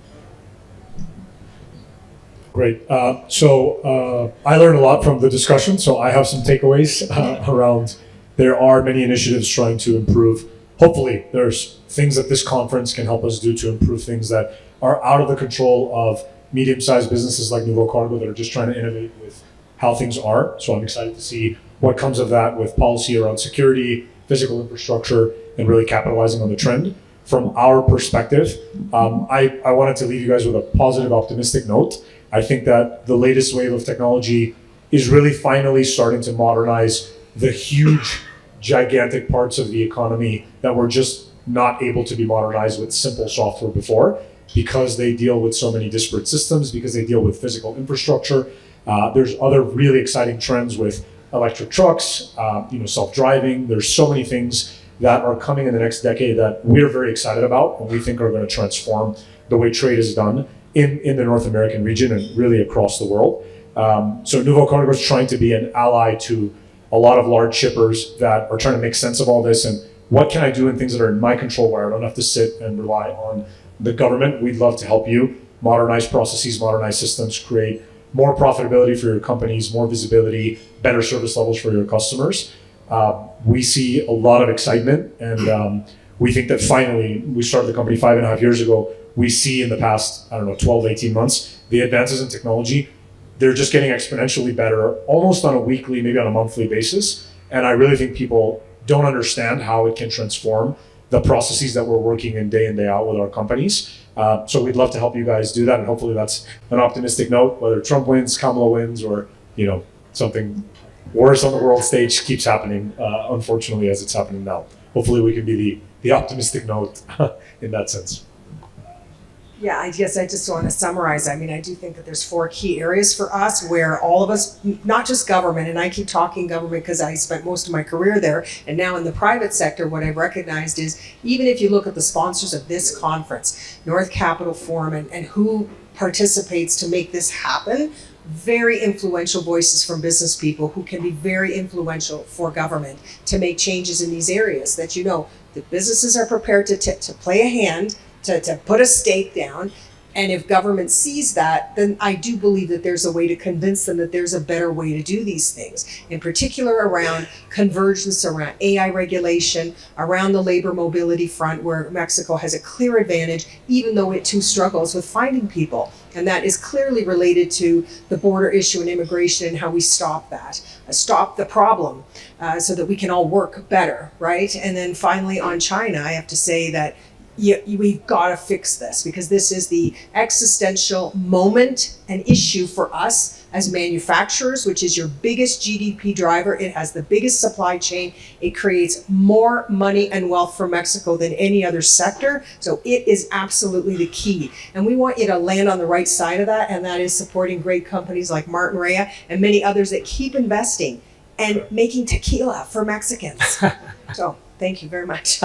Great. So I learned a lot from the discussion, so I have some takeaways around there are many initiatives trying to improve. Hopefully, there's things that this conference can help us do to improve things that are out of the control of medium-sized businesses like Nuvo Cargo that are just trying to innovate with how things are. So I'm excited to see what comes of that with policy around security, physical infrastructure, and really capitalizing on the trend. From our perspective, I wanted to leave you guys with a positive, optimistic note. I think that the latest wave of technology is really finally starting to modernize the huge, gigantic parts of the economy that were just not able to be modernized with simple software before, because they deal with so many disparate systems, because they deal with physical infrastructure. There's other really exciting trends with electric trucks, self-driving. There's so many things that are coming in the next decade that we're very excited about and we think are going to transform the way trade is done in the North American region and really across the world. So Nuvo Cargo is trying to be an ally to a lot of large shippers that are trying to make sense of all this and what can I do in things that are in my control where I don't have to sit and rely on the government. We'd love to help you modernize processes, modernize systems, create more profitability for your companies, more visibility, better service levels for your customers. We see a lot of excitement, and we think that finally, we started the company 5.5 years ago, we see in the past, 12, 18 months, the advances in technology, they're just getting exponentially better, almost on a weekly, maybe on a monthly basis. And I really think people don't understand how it can transform the processes that we're working in day out with our companies. So we'd love to help you guys do that, and hopefully that's an optimistic note, whether Trump wins, Kamala wins, or something worse on the world stage keeps happening, unfortunately, as it's happening now. Hopefully we can be the optimistic note in that sense. Yeah, I guess I just want to summarize. I mean, I do think that there's 4 key areas for us where all of us, not just government, and I keep talking government because I spent most of my career there, and now in the private sector, what I've recognized is, even if you look at the sponsors of this conference, North Capital Forum, and who participates to make this happen, very influential voices from business people who can be very influential for government to make changes in these areas that the businesses are prepared to play a hand, to put a stake down. And if government sees that, then I do believe that there's a way to convince them that there's a better way to do these things, in particular around convergence, around AI regulation, around the labor mobility front, where Mexico has a clear advantage, even though it too struggles with finding people. And that is clearly related to the border issue and immigration and how we stop that, stop the problem, so that we can all work better, right? And then finally on China, I have to say that we've got to fix this, because this is the existential moment and issue for us as manufacturers, which is your biggest GDP driver. It has the biggest supply chain. It creates more money and wealth for Mexico than any other sector. So it is absolutely the key. And we want you to land on the right side of that, and that is supporting great companies like Martin Rea and many others that keep investing and making tequila for Mexicans. So thank you very much.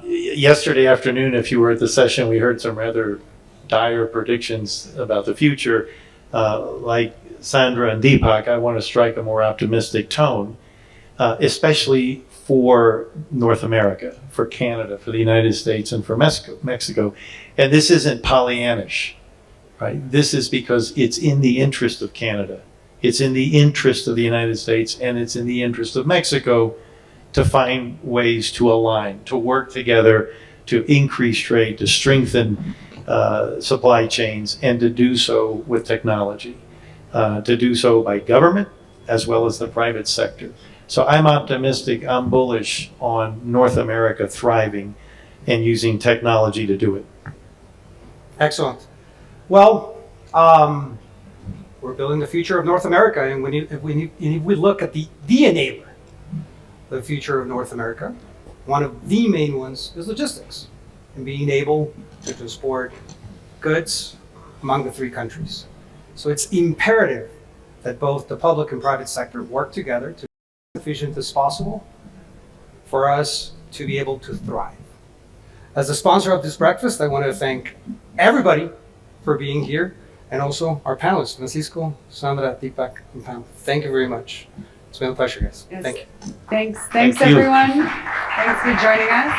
Yesterday afternoon, if you were at the session, we heard some rather dire predictions about the future. Like Sandra and Deepak, I want to strike a more optimistic tone, especially for North America, for Canada, for the United States, and for Mexico. And this isn't Pollyannish, right? This is because it's in the interest of Canada. It's in the interest of the United States, and it's in the interest of Mexico to find ways to align, to work together, to increase trade, to strengthen supply chains, and to do so with technology, to do so by government as well as the private sector. So I'm optimistic, I'm bullish on North America thriving and using technology to do it. Excellent. Well, we're building the future of North America, and if we look at the enabler, the future of North America, one of the main ones is logistics and being able to transport goods among the 3 countries. So it's imperative that both the public and private sector work together to be as efficient as possible for us to be able to thrive. As the sponsor of this breakfast, I want to thank everybody for being here, and also our panelists, Francisco, Sandra, Deepak, and Pam. Thank you very much. It's been a pleasure, guys. Yes. Thank you. Thanks Thank you. everyone. Thanks for joining us.